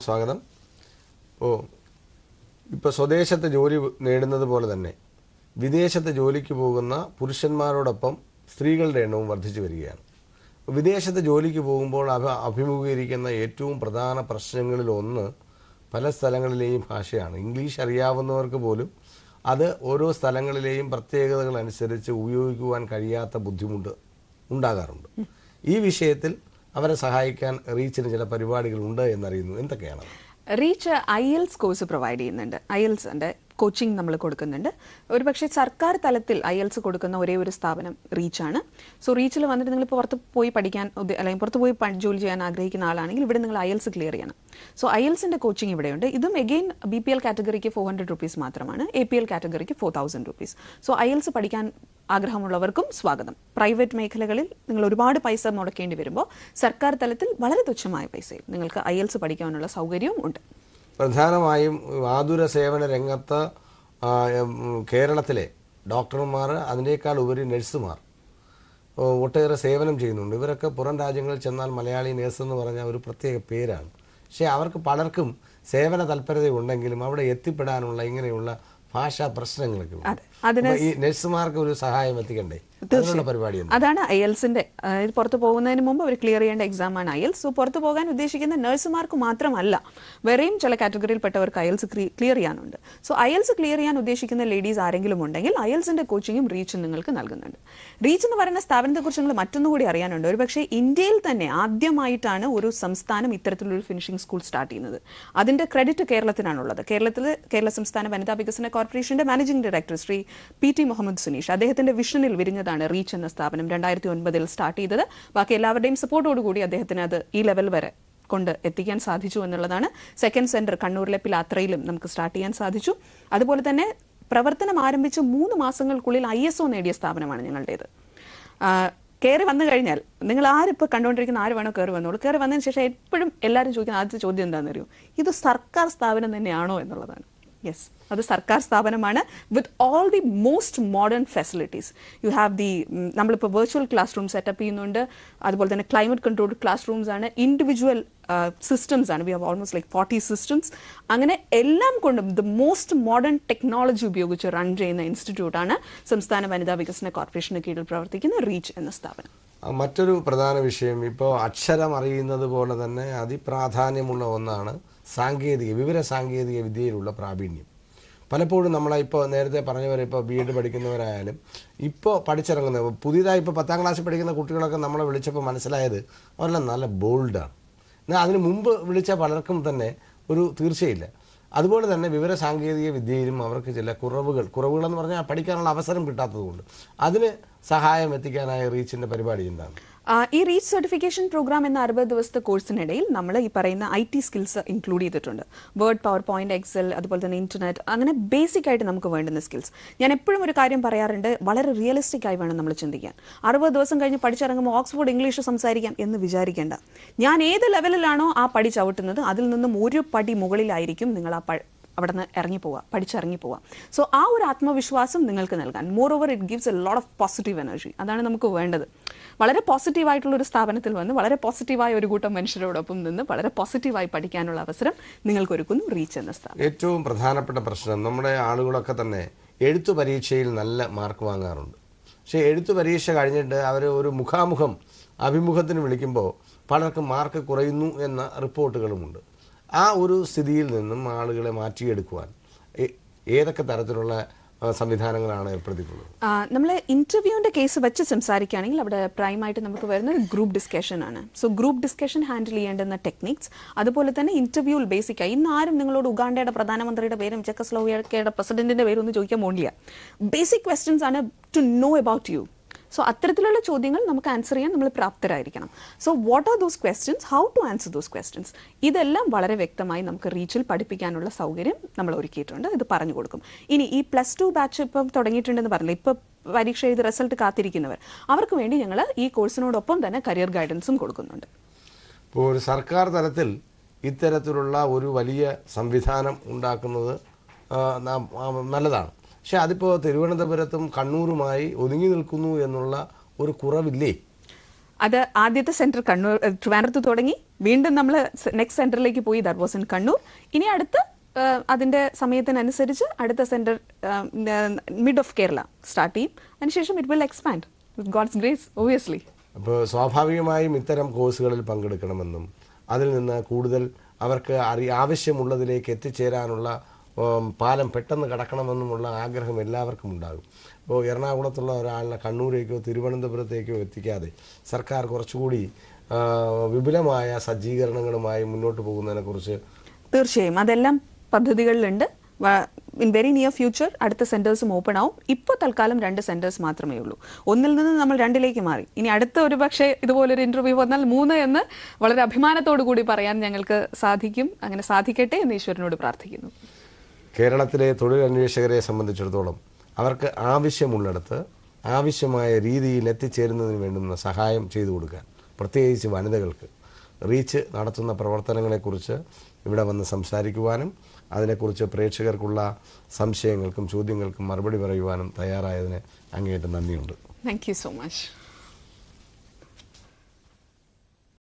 സ്വാഗതം. ഇപ്പോൾ സ്വദേശത്ത് ജോലി നേടുന്നത് പോലെ തന്നെ വിദേശത്ത് ജോലിക്ക് പോകുന്ന പുരുഷന്മാരോടൊപ്പം സ്ത്രീകളുടെ എണ്ണവും വർദ്ധിച്ചു വരികയാണ്. വിദേശത്ത് ജോലിക്ക് പോകുമ്പോൾ അഭിമുഖീകരിക്കുന്ന ഏറ്റവും പ്രധാന പ്രശ്നങ്ങളിലൊന്ന് പല സ്ഥലങ്ങളിലെയും ഭാഷയാണ്. ഇംഗ്ലീഷ് അറിയാവുന്നവർക്ക് പോലും അത് ഓരോ സ്ഥലങ്ങളിലെയും പ്രത്യേകതകൾ അനുസരിച്ച് ഉപയോഗിക്കുവാൻ കഴിയാത്ത ബുദ്ധിമുട്ട് ഉണ്ടാകാറുണ്ട്. ഈ വിഷയത്തിൽ അവരെ സഹായിക്കാൻ റീച്ചിന് ചില പരിപാടികളുണ്ട് എന്നറിയുന്നു. എന്തൊക്കെയാണ്? റീച്ച് IELTS കോഴ്സ് പ്രൊവൈഡ് ചെയ്യുന്നുണ്ട്. IELTSന്റെ കോച്ചിങ് നമ്മൾ കൊടുക്കുന്നുണ്ട്. ഒരുപക്ഷെ സർക്കാർ തലത്തിൽ IELTS കൊടുക്കുന്ന ഒരേ ഒരു സ്ഥാപനം റീച്ചാണ്. സോ റീച്ചിൽ വന്നിട്ട് നിങ്ങൾ പുറത്ത് പോയി പഠിക്കാൻ അല്ലെങ്കിൽ പുറത്ത് പോയി ജോലി ചെയ്യാൻ ആഗ്രഹിക്കുന്ന ആളാണെങ്കിൽ ഇവിടെ നിങ്ങൾ IELTS ക്ലിയർ ചെയ്യണം. സോ IELTSന്റെ കോച്ചിങ് ഇവിടെയുണ്ട്. ഇതും എഗെയിൻ BPL കാറ്റഗറിക്ക് 400 rupees മാത്രമാണ്, APL കാറ്റഗറിക്ക് 4000 rupees. സോ IELTS പഠിക്കാൻ ആഗ്രഹമുള്ളവർക്കും സ്വാഗതം. പ്രൈവറ്റ് മേഖലകളിൽ നിങ്ങൾ ഒരുപാട് പൈസ മുടക്കേണ്ടി വരുമ്പോൾ സർക്കാർ തലത്തിൽ വളരെ തുച്ഛമായ പൈസയിൽ നിങ്ങൾക്ക് IELTS പഠിക്കാനുള്ള സൗകര്യവും ഉണ്ട്. പ്രധാനമായും ആതുര സേവന രംഗത്ത് കേരളത്തിലെ ഡോക്ടർമാർ, അതിനേക്കാൾ ഉപരി നഴ്സുമാർ ഒട്ടേറെ സേവനം ചെയ്യുന്നുണ്ട്. ഇവരൊക്കെ പുറം രാജ്യങ്ങളിൽ ചെന്നാൽ മലയാളി നേഴ്സ് എന്ന് പറഞ്ഞാൽ ഒരു പ്രത്യേക പേരാണ്. പക്ഷേ അവർക്ക് പലർക്കും സേവന താല്പര്യമുണ്ടെങ്കിലും അവിടെ എത്തിപ്പെടാനുള്ള ഇങ്ങനെയുള്ള ഭാഷാ പ്രശ്നങ്ങളൊക്കെ ഈ നഴ്സുമാർക്ക് ഒരു സഹായം എത്തിക്കണ്ടേ? അതാണ് IELTSന്റെ പുറത്തു പോകുന്നതിന് മുമ്പ് അവർ ക്ലിയർ ചെയ്യേണ്ട എക്സാമാണ് IELTS. സോ പുറത്തു പോകാൻ ഉദ്ദേശിക്കുന്ന നഴ്സുമാർക്ക് മാത്രമല്ല, വേറെയും ചില കാറ്റഗറിയിൽപ്പെട്ടവർക്ക് IELTS ക്ലിയർ ചെയ്യാനുണ്ട്. സോ IELTS ക്ലിയർ ചെയ്യാൻ ഉദ്ദേശിക്കുന്ന ലേഡീസ് ആരെങ്കിലും ഉണ്ടെങ്കിൽ IELTSന്റെ കോച്ചിങ്ങും റീച്ച് നിങ്ങൾക്ക് നൽകുന്നുണ്ട്. റീച്ച് എന്ന് പറയുന്ന സ്ഥാപനത്തെക്കുറിച്ച് നിങ്ങൾ മറ്റൊന്നുകൂടി അറിയാനുണ്ട്. ഒരു പക്ഷേ ഇന്ത്യയിൽ തന്നെ ആദ്യമായിട്ടാണ് ഒരു സംസ്ഥാനം ഇത്തരത്തിലൊരു ഫിനിഷിംഗ് സ്കൂൾ സ്റ്റാർട്ട് ചെയ്യുന്നത്. അതിന്റെ ക്രെഡിറ്റ് കേരളത്തിനാണുള്ളത്. കേരള സംസ്ഥാന വനിതാ വികസന കോർപ്പറേഷന്റെ managing director Shri PT Muhammad Suneesh, അദ്ദേഹത്തിന്റെ വിഷനിൽ വിരിഞ്ഞതാണ് റീച്ച് എന്ന സ്ഥാപനം 2009 സ്റ്റാർട്ട് ചെയ്തത്. ബാക്കി എല്ലാവരുടെയും സപ്പോർട്ടോടുകൂടി അദ്ദേഹത്തിന് അത് ഈ ലെവൽ വരെ കൊണ്ട് എത്തിക്കാൻ സാധിച്ചു എന്നുള്ളതാണ്. സെക്കൻഡ് സെന്റർ കണ്ണൂരിലെ പിലാത്രയിലും നമുക്ക് സ്റ്റാർട്ട് ചെയ്യാൻ സാധിച്ചു. അതുപോലെ തന്നെ പ്രവർത്തനം ആരംഭിച്ച് 3 മാസങ്ങൾക്കുള്ളിൽ ISO നേടിയ സ്ഥാപനമാണ് ഞങ്ങളുടേത്. കയറി വന്നു കഴിഞ്ഞാൽ നിങ്ങൾ ആരിപ്പോൾ കണ്ടുകൊണ്ടിരിക്കുന്ന ആര് വേണോ കയറി വന്നോളൂ. കയറി വന്നതിന് ശേഷം എപ്പോഴും എല്ലാവരും ചോദിക്കുന്ന ആദ്യത്തെ ചോദ്യം എന്താണെന്ന് അറിയോ? ഇത് സർക്കാർ സ്ഥാപനം തന്നെയാണോ എന്നുള്ളതാണ്. യെസ്, അത് സർക്കാർ സ്ഥാപനമാണ്. With all the most modern facilities. You have the നമ്മളിപ്പോൾ വെർച്വൽ ക്ലാസ് റൂം സെറ്റപ്പ് ചെയ്യുന്നുണ്ട്. അതുപോലെ തന്നെ ക്ലൈമറ്റ് കൺട്രോൾഡ് ക്ലാസ് റൂംസ് ആണ്, ഇൻഡിവിജ്വൽ സിസ്റ്റംസ് ആണ്. We have almost like 40 systems. അങ്ങനെ എല്ലാം കൊണ്ടും ദ മോസ്റ്റ് മോഡേൺ ടെക്നോളജി ഉപയോഗിച്ച് റൺ ചെയ്യുന്ന ഇൻസ്റ്റിറ്റ്യൂട്ടാണ് സംസ്ഥാന വനിതാ വികസന കോർപ്പറേഷന് കീഴിൽ പ്രവർത്തിക്കുന്ന റീച്ച് എന്ന സ്ഥാപനം. മറ്റൊരു പ്രധാന വിഷയം, ഇപ്പോൾ അക്ഷരം അറിയുന്നത് പോലെ തന്നെ അതിപ്രാധാന്യമുള്ള ഒന്നാണ് വിവര സാങ്കേതിക വിദ്യയിലുള്ള പ്രാവീണ്യം. പലപ്പോഴും ഇപ്പോൾ നേരത്തെ പറഞ്ഞവരെ ഇപ്പോൾ BEd പഠിക്കുന്നവരായാലും ഇപ്പോൾ പഠിച്ചിറങ്ങുന്ന പുതിയതായി ഇപ്പോൾ 10ാം ക്ലാസ്സിൽ പഠിക്കുന്ന കുട്ടികളൊക്കെ നമ്മളെ വിളിച്ചപ്പോൾ മനസ്സിലായത് അവരെല്ലാം നല്ല ബോൾഡാണ്. എന്നാൽ അതിന് മുമ്പ് വിളിച്ച പലർക്കും തന്നെ ഒരു തീർച്ചയില്ല. അതുപോലെ തന്നെ വിവര സാങ്കേതിക വിദ്യയിലും അവർക്ക് ചില കുറവുകളെന്ന് പറഞ്ഞാൽ പഠിക്കാനുള്ള അവസരം കിട്ടാത്തതുകൊണ്ട് അതിന് സഹായം എത്തിക്കാനായ റീച്ചിൻ്റെ പരിപാടി എന്താണ്? ഈ റീച്ച് സർട്ടിഫിക്കേഷൻ പ്രോഗ്രാം എന്ന 60 ദിവസത്തെ കോഴ്സിനിടയിൽ നമ്മൾ ഈ പറയുന്ന IT സ്കിൽസ് ഇൻക്ലൂഡ് ചെയ്തിട്ടുണ്ട്. വേർഡ്, പവർ പോയിന്റ്, എക്സൽ, അതുപോലെ തന്നെ ഇന്റർനെറ്റ്, അങ്ങനെ ബേസിക് ആയിട്ട് നമുക്ക് വേണ്ടുന്ന സ്കിൽസ്. ഞാൻ എപ്പോഴും ഒരു കാര്യം പറയാറുണ്ട്, വളരെ റിയലിസ്റ്റിക് ആയി വേണം നമ്മൾ ചിന്തിക്കാൻ. 60 ദിവസം കഴിഞ്ഞ് പഠിച്ചിറങ്ങുമ്പോൾ ഓക്സ്ഫോർഡ് ഇംഗ്ലീഷ് സംസാരിക്കാം എന്ന് വിചാരിക്കേണ്ട. ഞാൻ ഏത് ലെവലിലാണോ ആ പടി ചവിട്ടുന്നത് അതിൽ നിന്നും ഒരു പടി മുകളിലായിരിക്കും നിങ്ങൾ അവിടെ നിന്ന് പഠിച്ചിറങ്ങി പോവുക. സോ ആ ഒരു ആത്മവിശ്വാസം നിങ്ങൾക്ക് നൽകാൻ, more over it gives a lot of positive energy. അതാണ് നമുക്ക് വേണ്ടത്. വളരെ പോസിറ്റീവായിട്ടുള്ള ഒരു സ്ഥാപനത്തിൽ വന്ന് വളരെ പോസിറ്റീവായ ഒരു കൂട്ടം മനുഷ്യരോടൊപ്പം നിന്ന് വളരെ പോസിറ്റീവായി പഠിക്കാനുള്ള അവസരം നിങ്ങൾക്കൊരുക്കുന്നു റീച്ച് എന്ന സ്ഥാപനം. ഏറ്റവും പ്രധാനപ്പെട്ട പ്രശ്നം, നമ്മുടെ ആളുകളൊക്കെ തന്നെ എഴുത്തു പരീക്ഷയിൽ നല്ല മാർക്ക് വാങ്ങാറുണ്ട്. പക്ഷേ എഴുത്തു പരീക്ഷ കഴിഞ്ഞിട്ട് അവർ ഒരു അഭിമുഖത്തിന് വിളിക്കുമ്പോൾ പലർക്കും മാർക്ക് കുറയുന്നു എന്ന റിപ്പോർട്ടുകളുമുണ്ട്. ആ ഒരു സ്ഥിതിയിൽ നിന്നും ആളുകളെ മാറ്റിയെടുക്കുവാൻ ഏതൊക്കെ തരത്തിലുള്ള സംവിധാനങ്ങളാണ് ഏർപ്പെടുത്തിയിട്ടുള്ളത്? നമ്മൾ ഇന്റർവ്യൂവിന്റെ കേസ് വെച്ച് സംസാരിക്കുകയാണെങ്കിൽ അവിടെ പ്രൈമായിട്ട് നമുക്ക് വരുന്നത് ഗ്രൂപ്പ് ഡിസ്കഷൻ ആണ്. സോ ഗ്രൂപ്പ് ഡിസ്കഷൻ ഹാൻഡിൽ ചെയ്യേണ്ടുന്ന ടെക്നിക്സ്, അതുപോലെ തന്നെ ഇന്റർവ്യൂവിൽ ബേസിക്കായി ഇന്ന് ആരും നിങ്ങളോട് ഉഗാണ്ടയുടെ പ്രധാനമന്ത്രിയുടെ പേരും ചെക്കസ്ലോവാക്യയുടെ പ്രസിഡന്റിന്റെ പേരും ഒന്നും ചോദിക്കാൻ പോകില്ല. ബേസിക് ക്വസ്റ്റ്യൻസ് ആണ് to know about you. So അത്തരത്തിലുള്ള ചോദ്യങ്ങൾ നമുക്ക് ആൻസർ ചെയ്യാൻ നമ്മൾ പ്രാപ്തരായിരിക്കണം. So what are those questions, how to answer those questions, ഇതെല്ലാം വളരെ വ്യക്തമായി നമുക്ക് റീച്ചിൽ പഠിപ്പിക്കാനുള്ള സൗകര്യം നമ്മൾ ഒരുക്കിയിട്ടുണ്ട്. ഇത് പറഞ്ഞു കൊടുക്കും. ഇനി ഈ +2 ബാച്ച് ഇപ്പം തുടങ്ങിയിട്ടുണ്ടെന്ന് പറഞ്ഞില്ല, ഇപ്പം പരീക്ഷ എഴുതി റിസൾട്ട് കാത്തിരിക്കുന്നവർ, അവർക്ക് വേണ്ടി ഞങ്ങൾ ഈ കോഴ്സിനോടൊപ്പം തന്നെ കരിയർ ഗൈഡൻസും കൊടുക്കുന്നുണ്ട്. ഇപ്പോൾ ഒരു സർക്കാർ തലത്തിൽ ഇത്തരത്തിലുള്ള ഒരു വലിയ സംവിധാനം ഉണ്ടാക്കുന്നത് നല്ലതാണ്. പക്ഷെ അതിപ്പോൾ തിരുവനന്തപുരത്തും കണ്ണൂരുമായി ഒതുങ്ങി നിൽക്കുന്നു എന്നുള്ള ഒരു കുറവില്ലേ? അത് ആദ്യത്തെ സെന്റർ കണ്ണൂർ ട്രിവാൻഡ്രത്ത് തുടങ്ങി, വീണ്ടും നമ്മൾ നെക്സ്റ്റ് സെന്ററിലേക്ക് പോയി, ദാറ്റ് വാസ് ഇൻ കണ്ണൂർ. ഇനി അടുത്ത അതിന്റെ സമയത്തിനനുസരിച്ച് അടുത്ത centre mid of Kerala start ചെയ്യും. അതിനുശേഷം it will expand with God's grace obviously. അപ്പോൾ സ്വാഭാവികമായും ഇത്തരം കോഴ്സുകളിൽ പങ്കെടുക്കണമെന്നും അതിൽ നിന്ന് കൂടുതൽ അവർക്ക് ആവശ്യമുള്ളതിലേക്ക് എത്തിച്ചേരാനുള്ള പാലം പെട്ടെന്ന് കടക്കണമെന്നുമുള്ള ആഗ്രഹം എല്ലാവർക്കും ഉണ്ടാകും. ഇപ്പോൾ എറണാകുളത്തുള്ള ഒരാളിനെ കണ്ണൂരേക്കോ തിരുവനന്തപുരത്തേക്കോ എത്തിക്കാതെ സർക്കാർ കുറച്ചുകൂടി വിപുലമായ സജ്ജീകരണങ്ങളുമായി മുന്നോട്ട് പോകുന്നതിനെക്കുറിച്ച് തീർച്ചയായും അതെല്ലാം പദ്ധതികളിലുണ്ട്. ഇൻ വെരി നിയർ ഫ്യൂച്ചർ അടുത്ത സെന്റേഴ്സും ഓപ്പൺ ആവും. ഇപ്പോൾ തൽക്കാലം 2 സെന്റേഴ്സ് മാത്രമേ ഉള്ളൂ. ഒന്നിൽ നിന്ന് നമ്മൾ 2ലേക്ക് മാറി. ഇനി അടുത്ത ഒരു പക്ഷേ ഇതുപോലൊരു ഇന്റർവ്യൂ വന്നാൽ 3 എന്ന് വളരെ അഭിമാനത്തോടു കൂടി പറയാൻ ഞങ്ങൾക്ക് സാധിക്കും. അങ്ങനെ സാധിക്കട്ടെ എന്ന് ഈശ്വരനോട് പ്രാർത്ഥിക്കുന്നു. കേരളത്തിലെ തൊഴിലന്വേഷകരെ സംബന്ധിച്ചിടത്തോളം അവർക്ക് ആവശ്യമുള്ളിടത്ത് ആവശ്യമായ രീതിയിൽ എത്തിച്ചേരുന്നതിന് വേണ്ടുന്ന സഹായം ചെയ്തു കൊടുക്കാൻ, പ്രത്യേകിച്ച് വനിതകൾക്ക് റീച്ച് നടത്തുന്ന പ്രവർത്തനങ്ങളെക്കുറിച്ച് ഇവിടെ വന്ന് സംസാരിക്കുവാനും അതിനെക്കുറിച്ച് പ്രേക്ഷകർക്കുള്ള സംശയങ്ങൾക്കും ചോദ്യങ്ങൾക്കും മറുപടി പറയുവാനും തയ്യാറായതിന് അങ്ങേയറ്റം നന്ദിയുണ്ട്. Thank you so much.